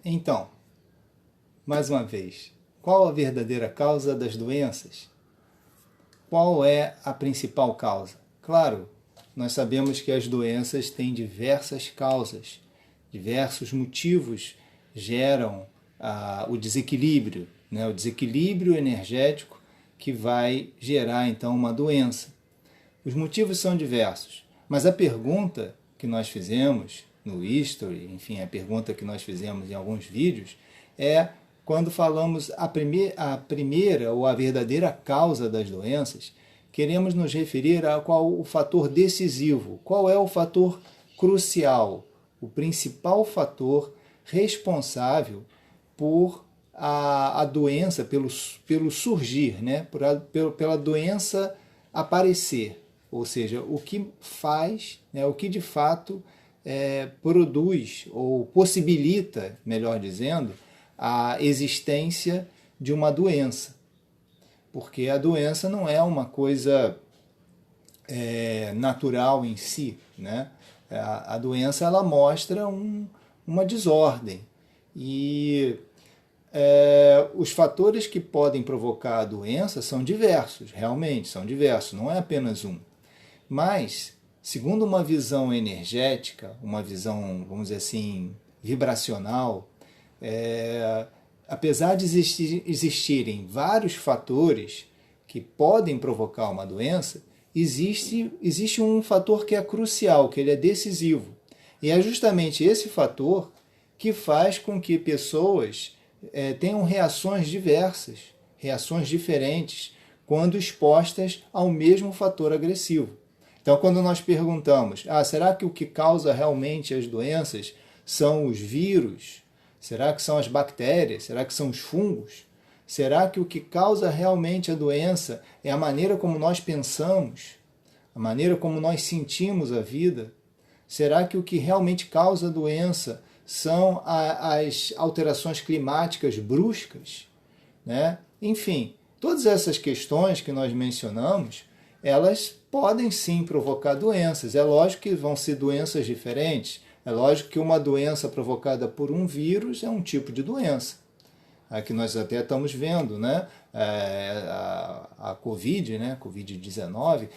Então, mais uma vez, qual a verdadeira causa das doenças? Qual é a principal causa? Claro, nós sabemos que as doenças têm diversas causas, diversos motivos geram o desequilíbrio, né? O desequilíbrio energético que vai gerar então uma doença. Os motivos são diversos, mas a pergunta que nós fizemos no History, enfim, a pergunta que nós fizemos em alguns vídeos, é quando falamos a primeira ou a verdadeira causa das doenças, queremos nos referir a qual o fator decisivo, qual é o fator crucial, o principal fator responsável por a doença, pelo surgir, né? Pela doença aparecer. Ou seja, o que faz, né, o que de fato produz ou possibilita, melhor dizendo, a existência de uma doença. Porque a doença não é uma coisa natural em si, né? A doença ela mostra uma desordem. E os fatores que podem provocar a doença são diversos, realmente, são diversos, não é apenas um. Mas, segundo uma visão energética, uma visão, vamos dizer assim, vibracional, apesar de existirem vários fatores que podem provocar uma doença, existe um fator que é crucial, que ele é decisivo. E é justamente esse fator que faz com que pessoas tenham reações diversas, reações diferentes, quando expostas ao mesmo fator agressivo. Então, quando nós perguntamos, será que o que causa realmente as doenças são os vírus? Será que são as bactérias? Será que são os fungos? Será que o que causa realmente a doença é a maneira como nós pensamos? A maneira como nós sentimos a vida? Será que o que realmente causa a doença são as alterações climáticas bruscas, né? Enfim, todas essas questões que nós mencionamos, elas podem sim provocar doenças. É lógico que vão ser doenças diferentes. É lógico que uma doença provocada por um vírus é um tipo de doença. Aqui nós até estamos vendo, né? A Covid, né? Covid-19,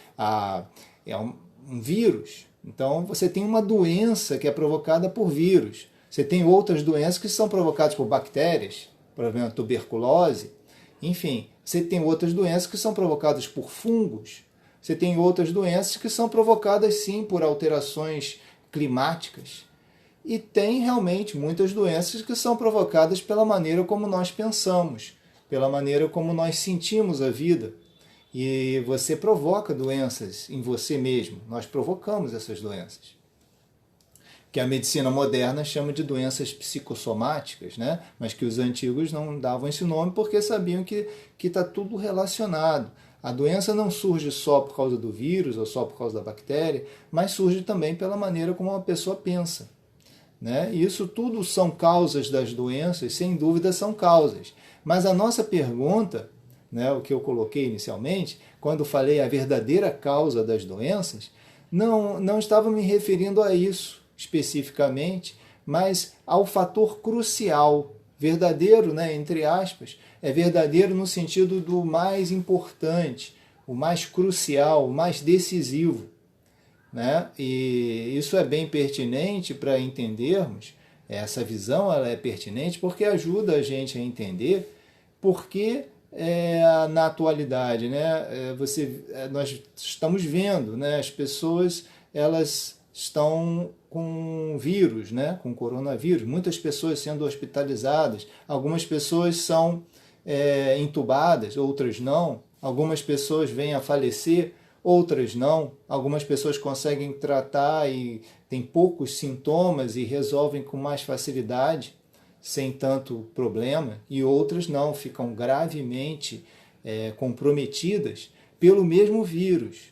é um vírus. Então você tem uma doença que é provocada por vírus. Você tem outras doenças que são provocadas por bactérias, por exemplo, a tuberculose. Enfim, você tem outras doenças que são provocadas por fungos. Você tem outras doenças que são provocadas sim por alterações climáticas. E tem realmente muitas doenças que são provocadas pela maneira como nós pensamos, pela maneira como nós sentimos a vida. E você provoca doenças em você mesmo. Nós provocamos essas doenças, que a medicina moderna chama de doenças psicossomáticas, né? Mas que os antigos não davam esse nome porque sabiam que está tudo relacionado. A doença não surge só por causa do vírus ou só por causa da bactéria, mas surge também pela maneira como uma pessoa pensa, né? E isso tudo são causas das doenças, sem dúvida são causas. Mas a nossa pergunta, né, o que eu coloquei inicialmente, quando falei a verdadeira causa das doenças, não estava me referindo a isso especificamente, mas ao fator crucial, verdadeiro, né, entre aspas, é verdadeiro no sentido do mais importante, o mais crucial, o mais decisivo, né? E isso é bem pertinente para entendermos, essa visão ela é pertinente porque ajuda a gente a entender porque na atualidade, né, nós estamos vendo, né, as pessoas elas estão com vírus, né, com coronavírus, muitas pessoas sendo hospitalizadas, algumas pessoas são entubadas, outras não, algumas pessoas vêm a falecer, outras não, algumas pessoas conseguem tratar e têm poucos sintomas e resolvem com mais facilidade, sem tanto problema, e outras não, ficam gravemente comprometidas pelo mesmo vírus.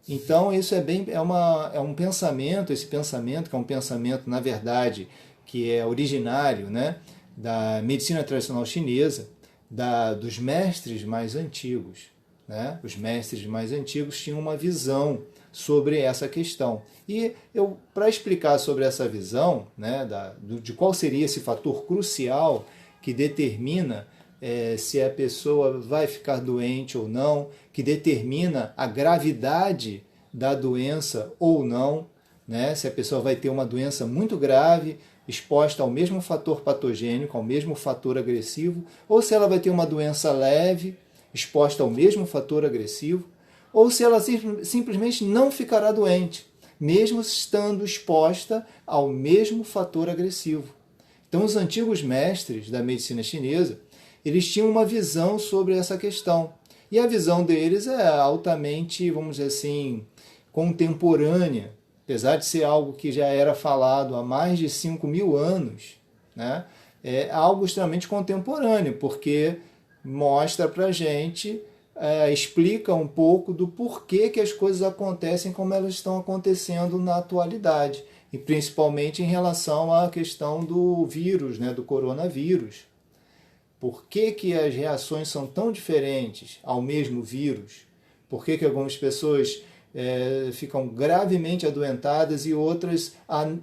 Então isso é um pensamento, esse pensamento que é um pensamento, na verdade, que é originário, né, da medicina tradicional chinesa, dos mestres mais antigos, né? Os mestres mais antigos tinham uma visão sobre essa questão. E para explicar sobre essa visão, né, de qual seria esse fator crucial que determina se a pessoa vai ficar doente ou não, que determina a gravidade da doença ou não, né? Se a pessoa vai ter uma doença muito grave, exposta ao mesmo fator patogênico, ao mesmo fator agressivo, ou se ela vai ter uma doença leve, exposta ao mesmo fator agressivo, ou se ela simplesmente não ficará doente, mesmo estando exposta ao mesmo fator agressivo. Então, os antigos mestres da medicina chinesa, eles tinham uma visão sobre essa questão. E a visão deles é altamente, vamos dizer assim, contemporânea, apesar de ser algo que já era falado há mais de 5.000 anos, né? É algo extremamente contemporâneo, porque mostra para a gente, explica um pouco do porquê que as coisas acontecem como elas estão acontecendo na atualidade, e principalmente em relação à questão do vírus, né, do coronavírus. Por que que as reações são tão diferentes ao mesmo vírus? Por que que algumas pessoas ficam gravemente adoentadas e outras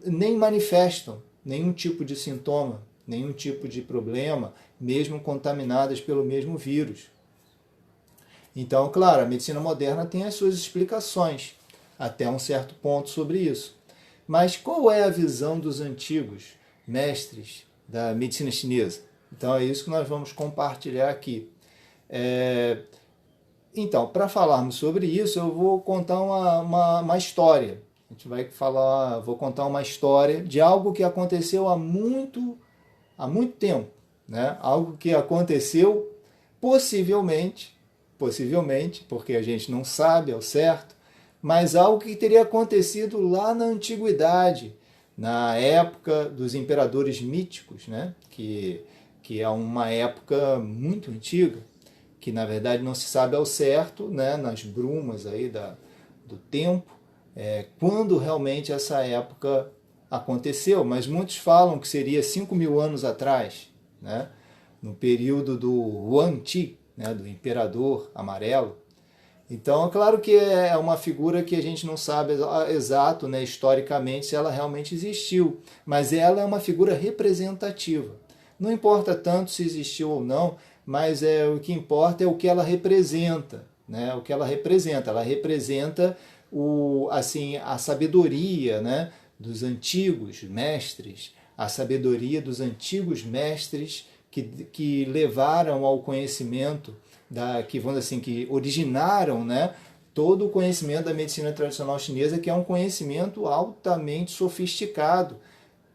nem manifestam nenhum tipo de sintoma, nenhum tipo de problema, mesmo contaminadas pelo mesmo vírus? Então, claro, a medicina moderna tem as suas explicações, até um certo ponto, sobre isso. Mas qual é a visão dos antigos mestres da medicina chinesa? Então, é isso que nós vamos compartilhar aqui. Então, para falarmos sobre isso, eu vou contar uma história. Vou contar uma história de algo que aconteceu há muito tempo, né? Algo que aconteceu possivelmente, porque a gente não sabe ao certo, mas algo que teria acontecido lá na antiguidade, na época dos imperadores míticos, né? Que é uma época muito antiga, que na verdade não se sabe ao certo, né, nas brumas aí do tempo, quando realmente essa época aconteceu, mas muitos falam que seria 5.000 anos atrás, né, no período do Huangti, né, do Imperador Amarelo. Então, é claro que é uma figura que a gente não sabe exato, né, historicamente, se ela realmente existiu, mas ela é uma figura representativa. Não importa tanto se existiu ou não, mas o que importa é o que ela representa, né? O que ela representa. Ela representa a sabedoria, né, dos antigos mestres, a sabedoria dos antigos mestres que levaram ao conhecimento, que originaram, né, todo o conhecimento da medicina tradicional chinesa, que é um conhecimento altamente sofisticado,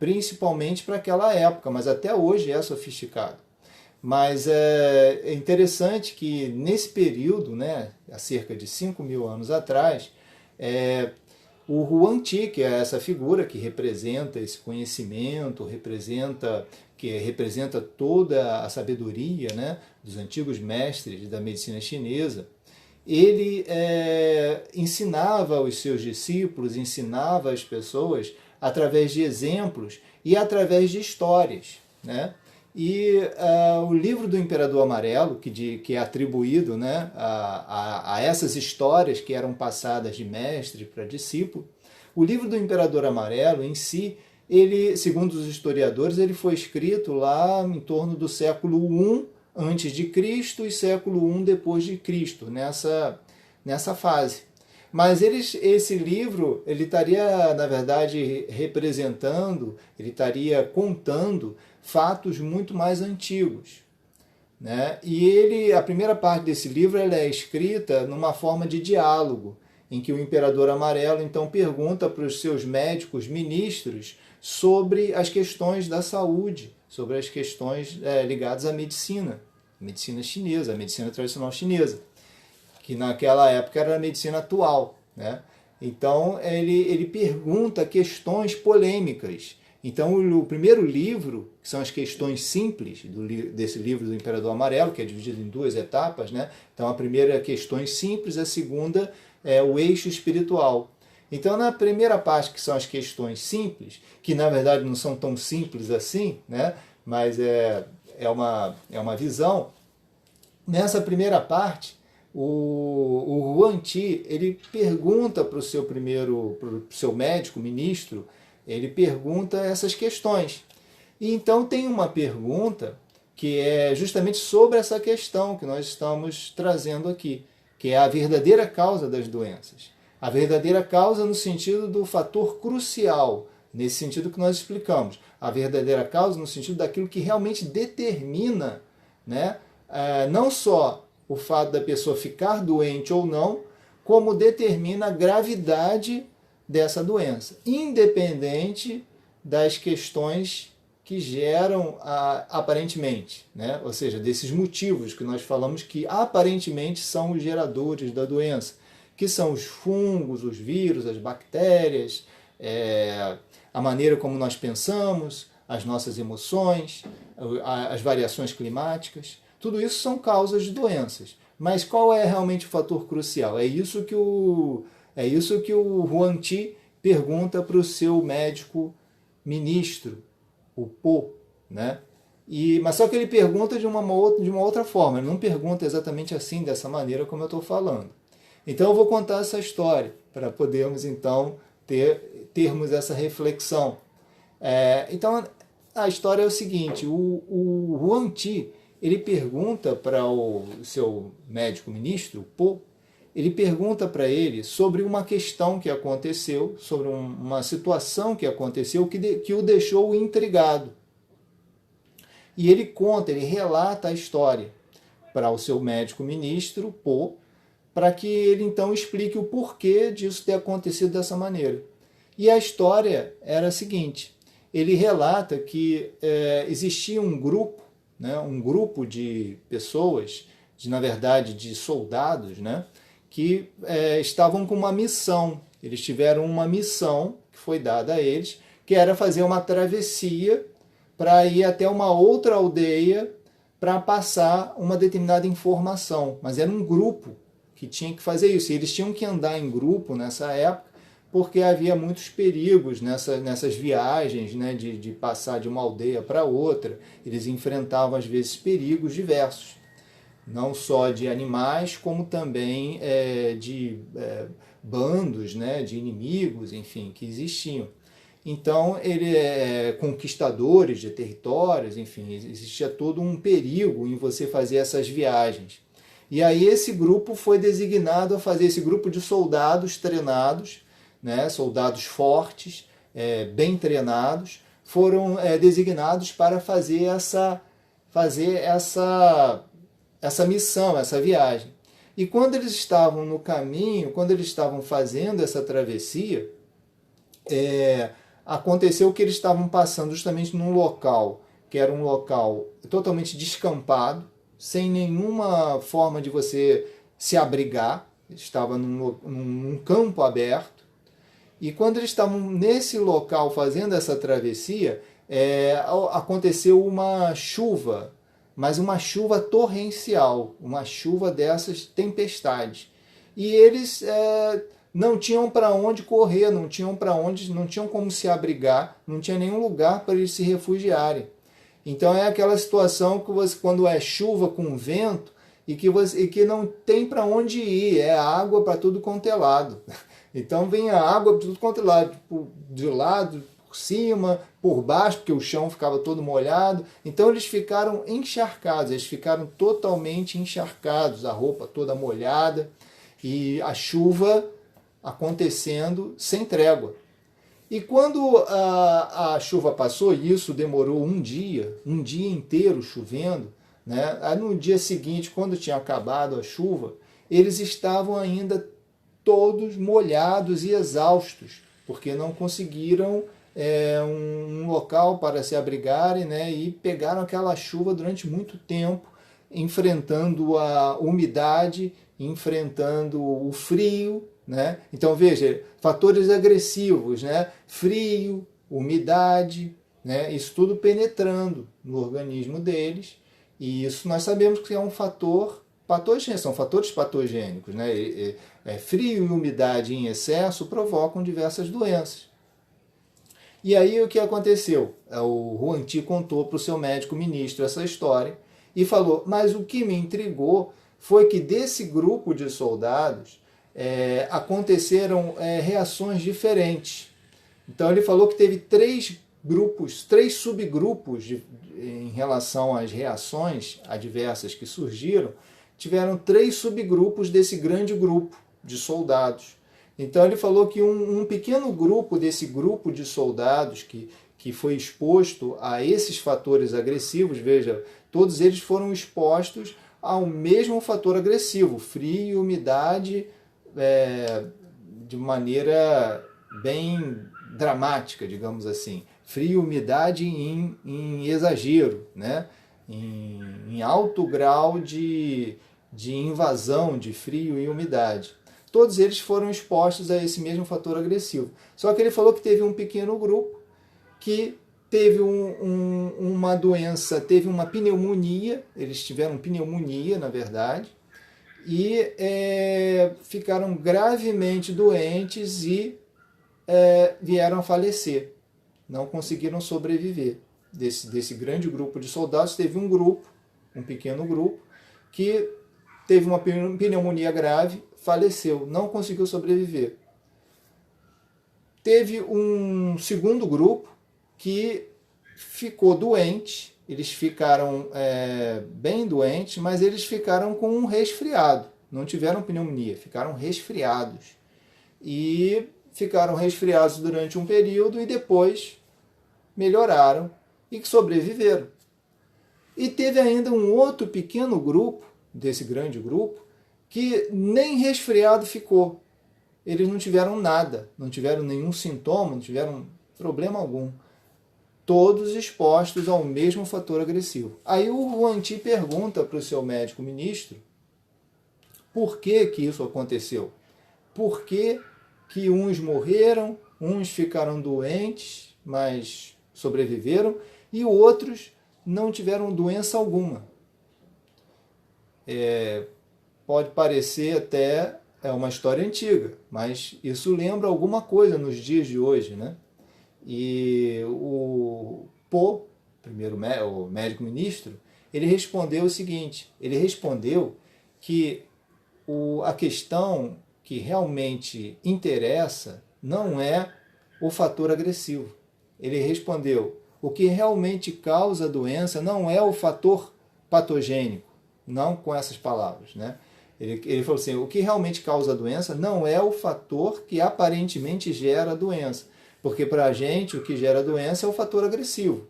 principalmente para aquela época, mas até hoje é sofisticado. Mas é interessante que nesse período, né, há cerca de 5.000 anos atrás, o Huangti, que é essa figura que representa esse conhecimento, que representa toda a sabedoria, né, dos antigos mestres da medicina chinesa, ele ensinava os seus discípulos, ensinava as pessoas através de exemplos e através de histórias, né? E o livro do Imperador Amarelo, que é atribuído, né, a essas histórias que eram passadas de mestre para discípulo, o livro do Imperador Amarelo em si, ele, segundo os historiadores, ele foi escrito lá em torno do século I antes de Cristo e século I depois de Cristo, nessa fase. Mas esse livro ele estaria, na verdade, representando, ele estaria contando fatos muito mais antigos, né? E a primeira parte desse livro ela é escrita numa forma de diálogo, em que o Imperador Amarelo então pergunta para os seus médicos ministros sobre as questões da saúde, sobre as questões ligadas à medicina chinesa, a medicina tradicional chinesa, que naquela época era a medicina atual, né? Então ele pergunta questões polêmicas. Então o primeiro livro, que são as questões simples desse livro do Imperador Amarelo, que é dividido em 2 etapas, né? Então a primeira é questões simples, a segunda é o eixo espiritual. Então na primeira parte, que são as questões simples, que na verdade não são tão simples assim, né? Mas é uma visão. Nessa primeira parte, o Huan Ti, ele pergunta para o seu médico, ministro, ele pergunta essas questões. E então tem uma pergunta que é justamente sobre essa questão que nós estamos trazendo aqui, que é a verdadeira causa das doenças. A verdadeira causa no sentido do fator crucial, nesse sentido que nós explicamos. A verdadeira causa no sentido daquilo que realmente determina, né, não só o fato da pessoa ficar doente ou não, como determina a gravidade dessa doença, independente das questões que geram aparentemente, né? Ou seja, desses motivos que nós falamos que aparentemente são os geradores da doença, que são os fungos, os vírus, as bactérias, a maneira como nós pensamos, as nossas emoções, as variações climáticas. Tudo isso são causas de doenças. Mas qual é realmente o fator crucial? É isso que o Huan Ti pergunta para o seu médico ministro, o Po, né? Mas só que ele pergunta de uma outra forma, ele não pergunta exatamente assim, dessa maneira como eu estou falando. Então eu vou contar essa história, para podermos então termos essa reflexão. Então a história é o seguinte, o Huan Ti, ele pergunta para o seu médico ministro, o Po, ele pergunta para ele sobre uma questão que aconteceu, sobre uma situação que aconteceu que o deixou intrigado. E ele conta, ele relata a história para o seu médico ministro, Po, para que ele então explique o porquê disso ter acontecido dessa maneira. E a história era a seguinte, ele relata que existia um grupo, né, um grupo de pessoas, na verdade de soldados, né, que estavam com uma missão. Eles tiveram uma missão que foi dada a eles, que era fazer uma travessia para ir até uma outra aldeia para passar uma determinada informação. Mas era um grupo que tinha que fazer isso. E eles tinham que andar em grupo nessa época, porque havia muitos perigos nessas viagens, né, de passar de uma aldeia para outra. Eles enfrentavam, às vezes, perigos diversos. Não só de animais, como também de bandos, né, de inimigos, enfim, que existiam. Então, ele conquistadores de territórios, enfim, existia todo um perigo em você fazer essas viagens. E aí esse grupo foi designado a fazer, esse grupo de soldados treinados, né, soldados fortes, bem treinados, foram designados para fazer essa missão, essa viagem. E quando eles estavam no caminho, quando eles estavam fazendo essa travessia, aconteceu que eles estavam passando justamente num local, que era um local totalmente descampado, sem nenhuma forma de você se abrigar, estava num campo aberto. E quando eles estavam nesse local fazendo essa travessia, aconteceu uma chuva, mas uma chuva torrencial, uma chuva dessas tempestades. E eles não tinham para onde correr, não tinham como se abrigar, não tinha nenhum lugar para eles se refugiarem. Então é aquela situação que quando é chuva com vento e que não tem para onde ir, é água para tudo quanto é lado. Então vem a água para tudo quanto é lado, de lado, por cima, por baixo, porque o chão ficava todo molhado. Então eles ficaram encharcados, eles ficaram totalmente encharcados, a roupa toda molhada e a chuva acontecendo sem trégua. E quando a chuva passou, e isso demorou um dia inteiro chovendo, né? Aí no dia seguinte, quando tinha acabado a chuva, eles estavam ainda todos molhados e exaustos, porque não conseguiram um local para se abrigarem, né? E pegaram aquela chuva durante muito tempo, enfrentando a umidade, enfrentando o frio, né? Então veja, fatores agressivos, né? Frio, umidade, né? Isso tudo penetrando no organismo deles, e isso nós sabemos que é um fator patogênico, são fatores patogênicos, né? Frio e umidade em excesso provocam diversas doenças. E aí o que aconteceu? O Huan Ti contou para o seu médico ministro essa história e falou, mas o que me intrigou foi que desse grupo de soldados aconteceram reações diferentes. Então ele falou que teve três subgrupos em relação às reações adversas que surgiram, tiveram três subgrupos desse grande grupo de soldados. Então ele falou que um pequeno grupo desse grupo de soldados que foi exposto a esses fatores agressivos, veja, todos eles foram expostos ao mesmo fator agressivo, frio e umidade, de maneira bem dramática, digamos assim. Frio e umidade em exagero, né? em alto grau de invasão de frio e umidade. Todos eles foram expostos a esse mesmo fator agressivo. Só que ele falou que teve um pequeno grupo que teve uma doença, teve uma pneumonia, eles tiveram pneumonia, na verdade, e ficaram gravemente doentes e vieram a falecer. Não conseguiram sobreviver. Desse grande grupo de soldados, teve um pequeno grupo, que teve uma pneumonia grave, faleceu, não conseguiu sobreviver. Teve um segundo grupo que ficou doente, eles ficaram bem doentes, mas eles ficaram com um resfriado, não tiveram pneumonia, ficaram resfriados. E ficaram resfriados durante um período e depois melhoraram e que sobreviveram. E teve ainda um outro pequeno grupo, desse grande grupo, que nem resfriado ficou. Eles não tiveram nada, não tiveram nenhum sintoma, não tiveram problema algum. Todos expostos ao mesmo fator agressivo. Aí o Huang Ti pergunta para o seu médico ministro por que isso aconteceu. Por que uns morreram, uns ficaram doentes, mas sobreviveram, e outros não tiveram doença alguma. Pode parecer até uma história antiga, mas isso lembra alguma coisa nos dias de hoje, né? E o Po, o médico ministro, ele respondeu o seguinte, ele respondeu que a questão que realmente interessa não é o fator agressivo. Ele respondeu, o que realmente causa a doença não é o fator patogênico, não com essas palavras, né? Ele falou assim, o que realmente causa a doença não é o fator que aparentemente gera a doença, porque para a gente o que gera a doença é o fator agressivo.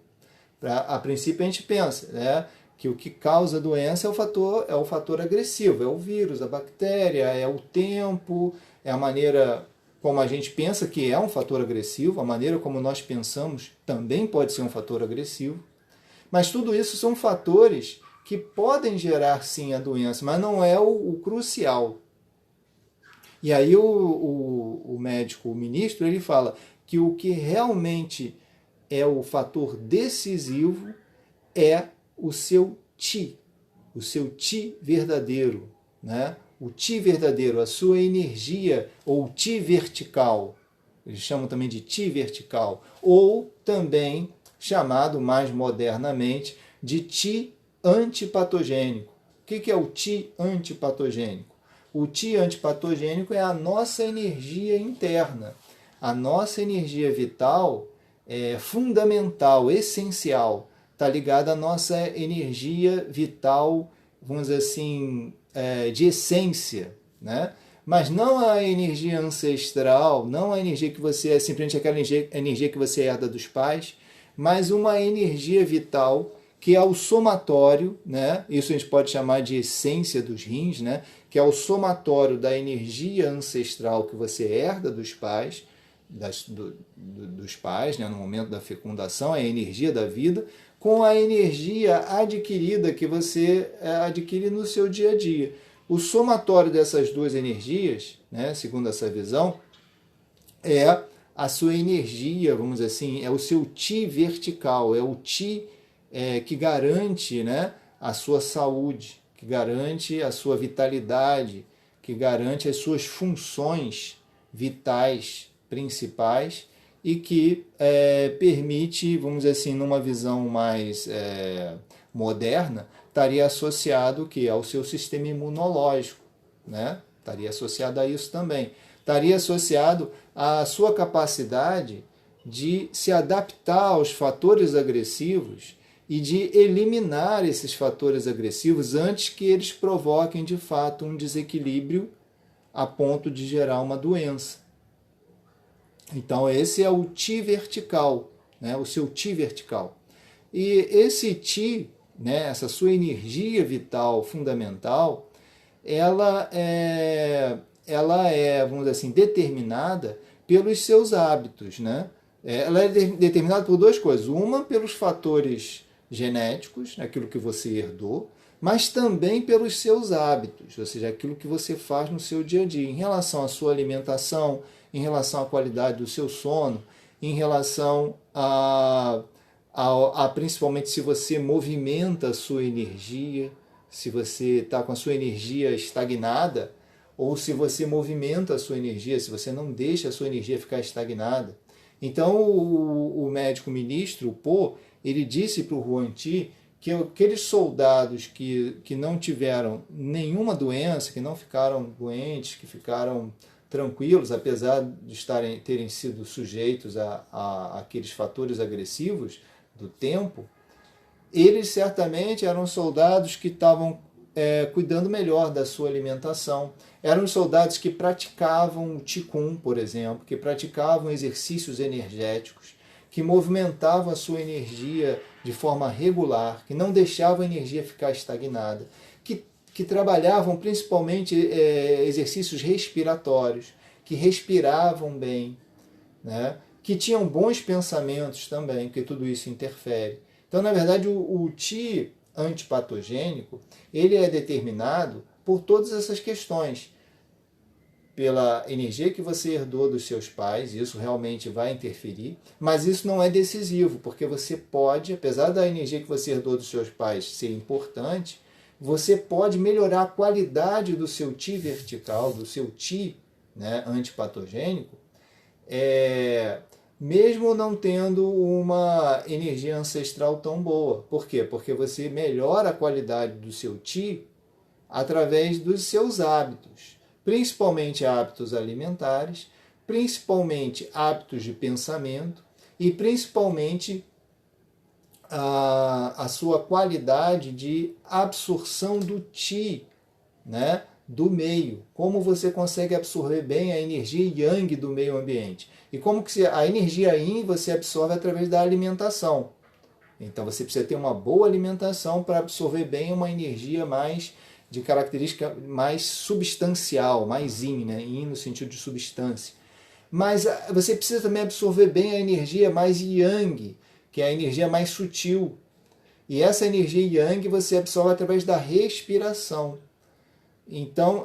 A princípio a gente pensa, né, que o que causa a doença é o fator agressivo, é o vírus, a bactéria, é o tempo, é a maneira como a gente pensa que é um fator agressivo, a maneira como nós pensamos também pode ser um fator agressivo. Mas tudo isso são fatores que podem gerar sim a doença, mas não é o crucial. E aí o médico, o ministro, ele fala que o que realmente é o fator decisivo é o seu Qi verdadeiro, né? O Qi verdadeiro, a sua energia, ou Qi vertical, eles chamam também de Qi vertical, ou também chamado mais modernamente de Qi antipatogênico. O que é o Qi antipatogênico? O Qi antipatogênico é a nossa energia interna, a nossa energia vital fundamental, essencial, está ligada à nossa energia vital, vamos dizer assim, de essência, né? Mas não a energia ancestral, não a energia que você simplesmente aquela energia que você herda dos pais, mas uma energia vital que é o somatório, né? Isso a gente pode chamar de essência dos rins, né? Que é o somatório da energia ancestral que você herda dos pais, dos pais, né? No momento da fecundação, é a energia da vida, com a energia adquirida que você adquire no seu dia a dia. O somatório dessas duas energias, né, segundo essa visão, é a sua energia, vamos dizer assim, é o seu Qi vertical, é o Qi que garante, né, a sua saúde, que garante a sua vitalidade, que garante as suas funções vitais principais e que permite, vamos dizer assim, numa visão mais moderna, estaria associado que ao seu sistema imunológico, né? Estaria associado a isso também. Estaria associado à sua capacidade de se adaptar aos fatores agressivos e de eliminar esses fatores agressivos antes que eles provoquem de fato um desequilíbrio a ponto de gerar uma doença. Então esse é o Ti vertical, né? O seu Ti vertical. E esse Ti, né? Essa sua energia vital fundamental, ela é, vamos dizer assim, determinada pelos seus hábitos, né? Ela é determinada por duas coisas. Uma, pelos fatores genéticos, aquilo que você herdou, mas também pelos seus hábitos, ou seja, aquilo que você faz no seu dia a dia, em relação à sua alimentação, em relação à qualidade do seu sono, em relação a principalmente se você movimenta a sua energia, se você está com a sua energia estagnada, ou se você movimenta a sua energia, se você não deixa a sua energia ficar estagnada. Então o médico ministro, o Po, ele disse para o Huan Ti que aqueles soldados que não tiveram nenhuma doença, que não ficaram doentes, que ficaram tranquilos, apesar de terem sido sujeitos a aqueles fatores agressivos do tempo, eles certamente eram soldados que estavam cuidando melhor da sua alimentação. Eram soldados que praticavam o Qigong, por exemplo, que praticavam exercícios energéticos, que movimentavam a sua energia de forma regular, que não deixavam a energia ficar estagnada, que trabalhavam principalmente exercícios respiratórios, que respiravam bem, né? Que tinham bons pensamentos também, porque tudo isso interfere. Então, na verdade, o Qi antipatogênico, ele é determinado por todas essas questões. Pela energia que você herdou dos seus pais, isso realmente vai interferir, mas isso não é decisivo, porque você pode, apesar da energia que você herdou dos seus pais ser importante, você pode melhorar a qualidade do seu Ti vertical, do seu Ti, né, antipatogênico, mesmo não tendo uma energia ancestral tão boa. Por quê? Porque você melhora a qualidade do seu Ti através dos seus hábitos, principalmente hábitos alimentares, principalmente hábitos de pensamento e principalmente a sua qualidade de absorção do Qi, né, do meio. Como você consegue absorver bem a energia Yang do meio ambiente. E como que a energia Yin você absorve através da alimentação. Então você precisa ter uma boa alimentação para absorver bem uma energia mais de característica mais substancial, mais Yin, né? Yin no sentido de substância. Mas você precisa também absorver bem a energia mais Yang, que é a energia mais sutil. E essa energia Yang você absorve através da respiração. Então,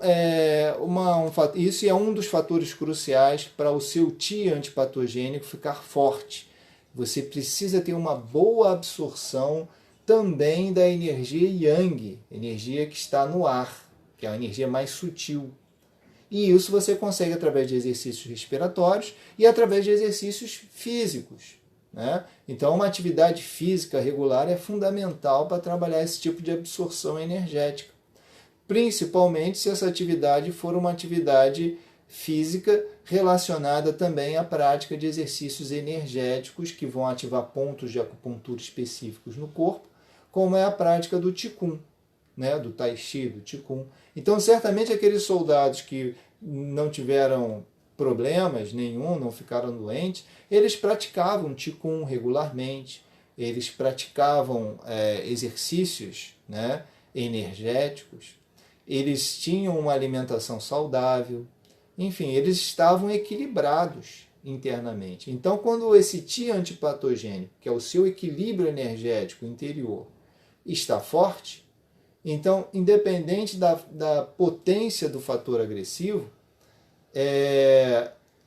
isso é um dos fatores cruciais para o seu Qi antipatogênico ficar forte. Você precisa ter uma boa absorção também da energia Yang, energia que está no ar, que é a energia mais sutil. E isso você consegue através de exercícios respiratórios e através de exercícios físicos, né? Então, uma atividade física regular é fundamental para trabalhar esse tipo de absorção energética. Principalmente se essa atividade for uma atividade física relacionada também à prática de exercícios energéticos que vão ativar pontos de acupuntura específicos no corpo, como é a prática do Qigong, né, do Tai Chi, do Qigong. Então, certamente aqueles soldados que não tiveram problemas nenhum, não ficaram doentes, eles praticavam Qigong regularmente, eles praticavam exercícios, né, energéticos, eles tinham uma alimentação saudável, enfim, eles estavam equilibrados internamente. Então, quando esse Qi antipatogênico, que é o seu equilíbrio energético interior, está forte, então, independente da potência do fator agressivo,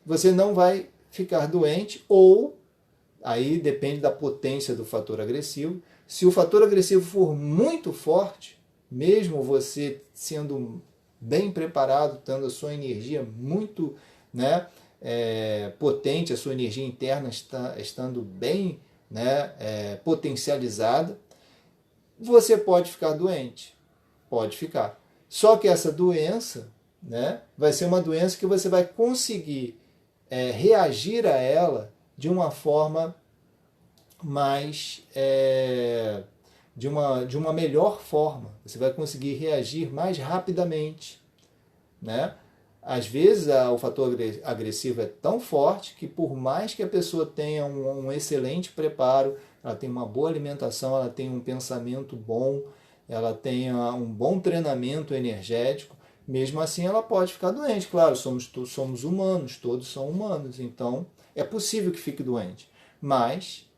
você não vai ficar doente, ou, aí depende da potência do fator agressivo, se o fator agressivo for muito forte, mesmo você sendo bem preparado, tendo a sua energia muito, né, potente, a sua energia interna estando bem, né, potencializada, você pode ficar doente. Pode ficar. Só que essa doença, né, vai ser uma doença que você vai conseguir reagir a ela de uma forma mais de uma melhor forma. Você vai conseguir reagir mais rapidamente, né? Às vezes o fator agressivo é tão forte que por mais que a pessoa tenha um excelente preparo, ela tenha uma boa alimentação, ela tenha um pensamento bom, ela tenha um bom treinamento energético, mesmo assim ela pode ficar doente. Claro, somos humanos, todos são humanos, então é possível que fique doente, mas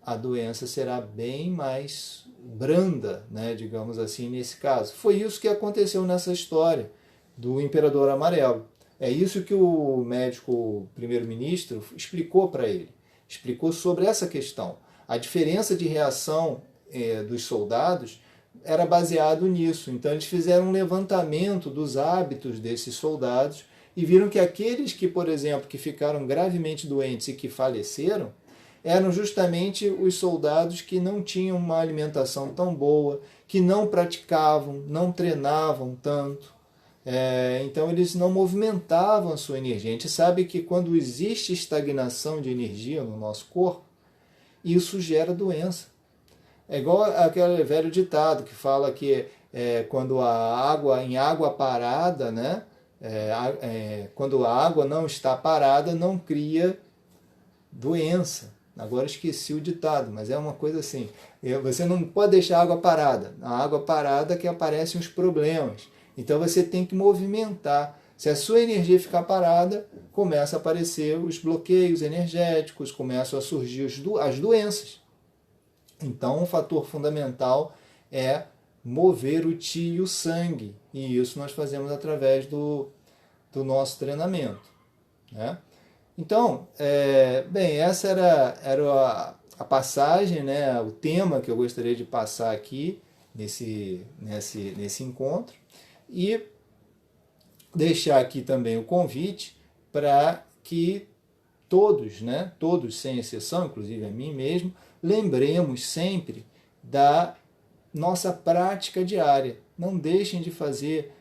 a doença será bem mais branda, né, digamos assim, nesse caso. Foi isso que aconteceu nessa história do Imperador Amarelo. É isso que o médico primeiro-ministro explicou para ele. Explicou sobre essa questão. A diferença de reação dos soldados era baseado nisso. Então eles fizeram um levantamento dos hábitos desses soldados e viram que aqueles que, por exemplo, que ficaram gravemente doentes e que faleceram, eram justamente os soldados que não tinham uma alimentação tão boa, que não praticavam, não treinavam tanto. Então eles não movimentavam a sua energia. A gente sabe que quando existe estagnação de energia no nosso corpo, isso gera doença. É igual aquele velho ditado que fala que quando em água parada, né, quando a água não está parada, não cria doença. Agora esqueci o ditado, mas é uma coisa assim. Você não pode deixar a água parada. Na água parada que aparecem os problemas. Então você tem que movimentar. Se a sua energia ficar parada, começa a aparecer os bloqueios energéticos, começam a surgir as doenças. Então um fator fundamental é mover o chi e o sangue. E isso nós fazemos através do nosso treinamento, né? Então, bem, essa era a passagem, né, o tema que eu gostaria de passar aqui nesse encontro. E deixar aqui também o convite para que todos, né, todos sem exceção, inclusive a mim mesmo, lembremos sempre da nossa prática diária. Não deixem de fazer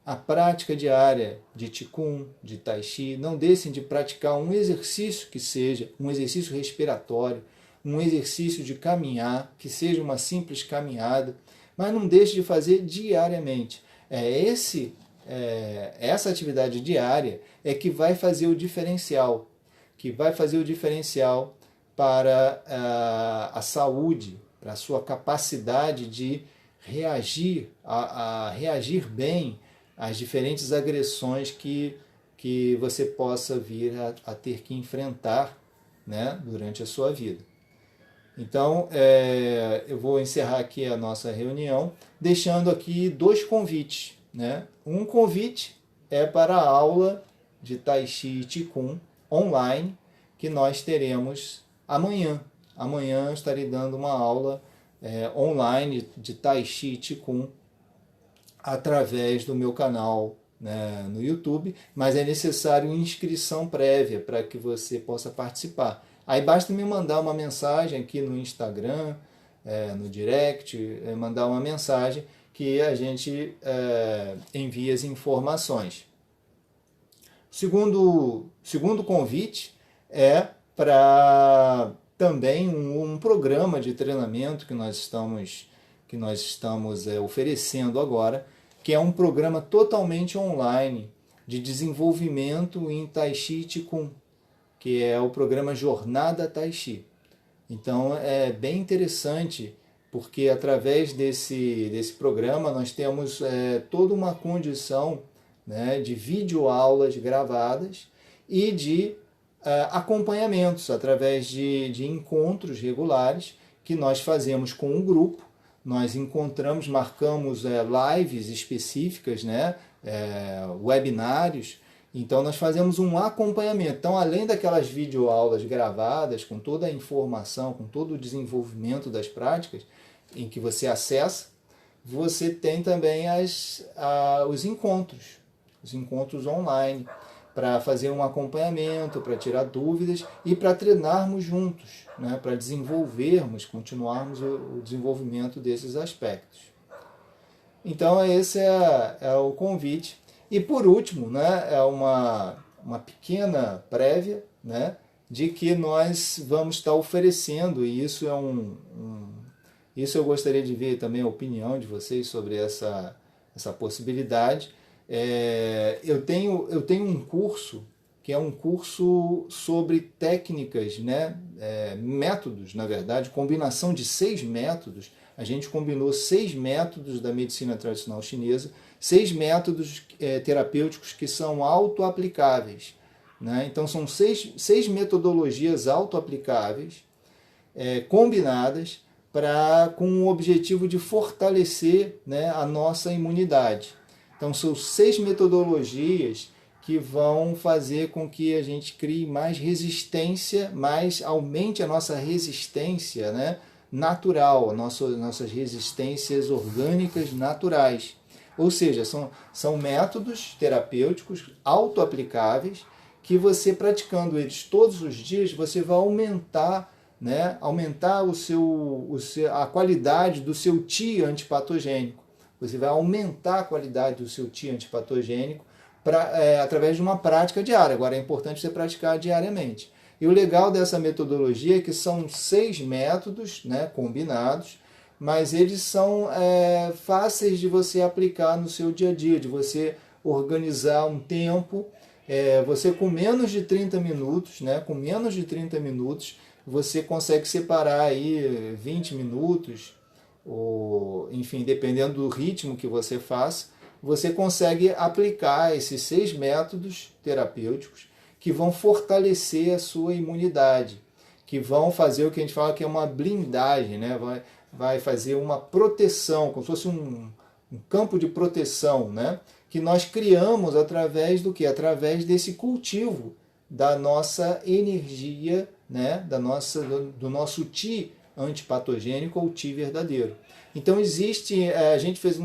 a prática diária de Qigong, de Tai Chi. Não deixem de praticar um exercício que seja um exercício respiratório, um exercício de caminhar, que seja uma simples caminhada, mas não deixe de fazer diariamente. Essa atividade diária é que vai fazer o diferencial, para a saúde, para a sua capacidade de reagir, a reagir bem às diferentes agressões que você possa vir a ter que enfrentar, né, durante a sua vida. Então, eu vou encerrar aqui a nossa reunião, deixando aqui 2 convites, né? Um convite é para a aula de Tai Chi e Qigong online, que nós teremos amanhã. Amanhã eu estarei dando uma aula online de Tai Chi e Qigong através do meu canal, né, no YouTube, mas é necessário inscrição prévia para que você possa participar. Aí basta me mandar uma mensagem aqui no Instagram, no direct, mandar uma mensagem que a gente envia as informações. Segundo convite é para também um programa de treinamento que nós estamos oferecendo agora, que é um programa totalmente online de desenvolvimento em Tai Chi e Qigong, que é o programa Jornada Tai Chi. Então é bem interessante, porque através desse programa nós temos toda uma condição, né, de videoaulas gravadas e de acompanhamentos através de encontros regulares que nós fazemos com um grupo. Nós marcamos lives específicas, né, webinários. Então nós fazemos um acompanhamento. Então, além daquelas videoaulas gravadas, com toda a informação, com todo o desenvolvimento das práticas, em que você acessa, você tem também os encontros online. para fazer um acompanhamento, para tirar dúvidas e para treinarmos juntos, né? Para desenvolvermos, continuarmos o desenvolvimento desses aspectos. Então, esse é o convite. E, por último, né, é uma pequena prévia, né, de que nós vamos estar oferecendo, e isso é isso eu gostaria de ver também a opinião de vocês sobre essa possibilidade. Eu tenho um curso que é um curso sobre técnicas, né, métodos, na verdade, combinação de 6 métodos. A gente combinou 6 métodos da medicina tradicional chinesa, 6 métodos terapêuticos que são auto-aplicáveis, né? Então são 6 metodologias auto-aplicáveis, combinadas, com o objetivo de fortalecer, né, a nossa imunidade. Então são 6 metodologias que vão fazer com que a gente crie mais resistência, aumente a nossa resistência, né, natural, nossas resistências orgânicas naturais. Ou seja, são métodos terapêuticos auto-aplicáveis que você, praticando eles todos os dias, você vai aumentar, né, a qualidade do seu Qi antipatogênico. Você vai aumentar a qualidade do seu Qi antipatogênico através de uma prática diária. Agora, é importante você praticar diariamente. E o legal dessa metodologia é que são 6 métodos, né, combinados, mas eles são fáceis de você aplicar no seu dia a dia, de você organizar um tempo. Você com menos de 30 minutos, né, você consegue separar aí 20 minutos, ou, enfim, dependendo do ritmo que você faça, você consegue aplicar esses 6 métodos terapêuticos que vão fortalecer a sua imunidade, que vão fazer o que a gente fala que é uma blindagem, né? Vai fazer uma proteção, como se fosse um campo de proteção, né? Que nós criamos através do quê? Através desse cultivo da nossa energia, né? Do nosso Qi antipatogênico ou Qi verdadeiro. Então a gente fez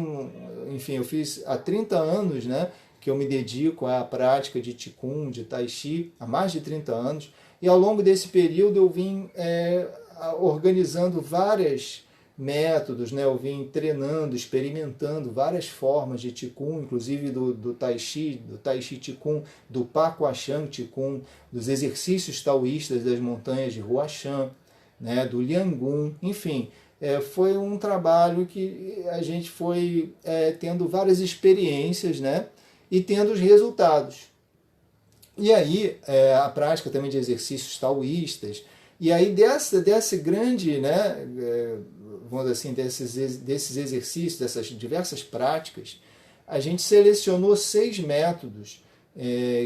eu fiz há 30 anos, né, que eu me dedico à prática de Qigong, de Tai Chi, há mais de 30 anos, e ao longo desse período eu vim organizando vários métodos, né, eu vim treinando, experimentando várias formas de Qigong, inclusive do Tai Chi Qigong, do Pacoashan Qigong, dos exercícios taoístas das montanhas de Huashan, né, do Liangun, enfim. Foi um trabalho que a gente foi tendo várias experiências, né, e tendo os resultados. E aí, a prática também de exercícios taoístas, e aí desse grande, né, vamos dizer assim, desses exercícios, dessas diversas práticas, a gente selecionou 6 métodos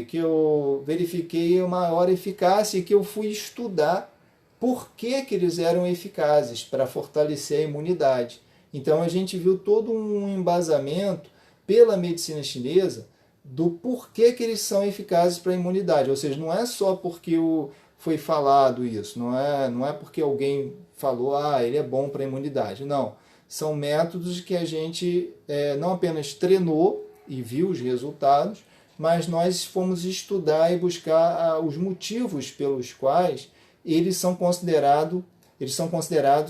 que eu verifiquei a maior eficácia e que eu fui estudar por que eles eram eficazes para fortalecer a imunidade. Então a gente viu todo um embasamento pela medicina chinesa do porquê que eles são eficazes para a imunidade. Ou seja, não é só porque foi falado isso, não é porque alguém falou, ele é bom para a imunidade. Não, são métodos que a gente não apenas treinou e viu os resultados, mas nós fomos estudar e buscar os motivos pelos quais eles são considerados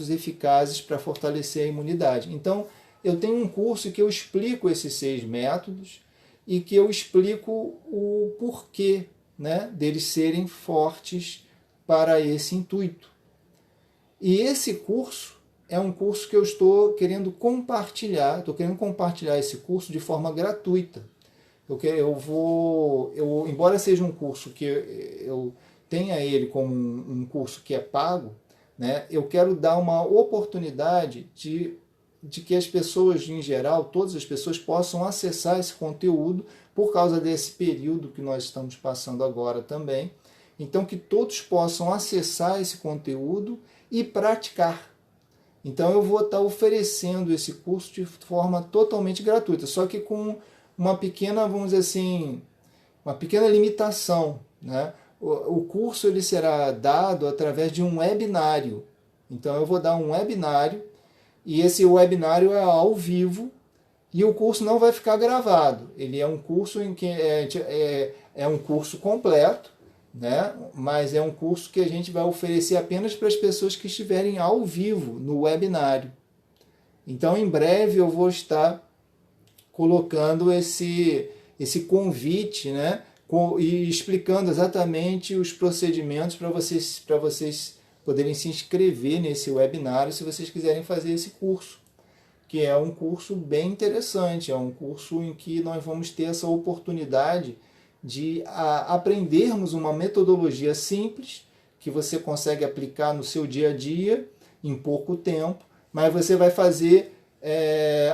eficazes para fortalecer a imunidade. Então, eu tenho um curso que eu explico esses 6 métodos e que eu explico o porquê, né, deles serem fortes para esse intuito. E esse curso é um curso que eu estou querendo compartilhar esse curso de forma gratuita. Embora seja um curso que eu tenha ele como um curso que é pago, né, eu quero dar uma oportunidade de que as pessoas, em geral, todas as pessoas possam acessar esse conteúdo por causa desse período que nós estamos passando agora também. Então, que todos possam acessar esse conteúdo e praticar. Então, eu vou estar oferecendo esse curso de forma totalmente gratuita, só que com uma pequena, vamos dizer assim, uma pequena limitação, né? O curso ele será dado através de um webinário. Então eu vou dar um webinário e esse webinário é ao vivo E o curso não vai ficar gravado. Ele é um curso em que é um curso completo, né? Mas é um curso que a gente vai oferecer apenas para as pessoas que estiverem ao vivo no webinário. Então, em breve eu vou estar colocando esse convite, né? E explicando exatamente os procedimentos para vocês poderem se inscrever nesse webinário se vocês quiserem fazer esse curso, que é um curso bem interessante, é um curso em que nós vamos ter essa oportunidade de aprendermos uma metodologia simples, que você consegue aplicar no seu dia a dia, em pouco tempo, mas você vai fazer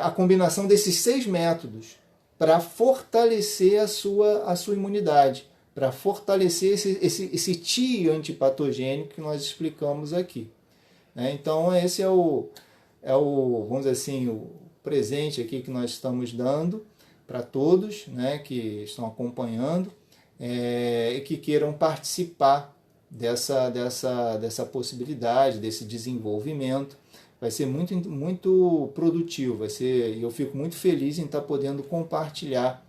a combinação desses 6 métodos para fortalecer a sua imunidade, para fortalecer esse TI antipatogênico que nós explicamos aqui. Então, esse é o, vamos dizer assim, o presente aqui que nós estamos dando para todos, né, que estão acompanhando e que queiram participar dessa possibilidade, desse desenvolvimento. Vai ser muito, muito produtivo, eu fico muito feliz em estar podendo compartilhar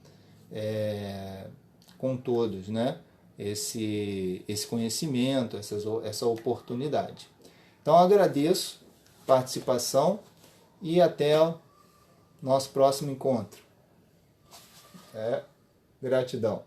com todos, né, esse conhecimento, essa oportunidade. Então, agradeço a participação e até o nosso próximo encontro. Gratidão.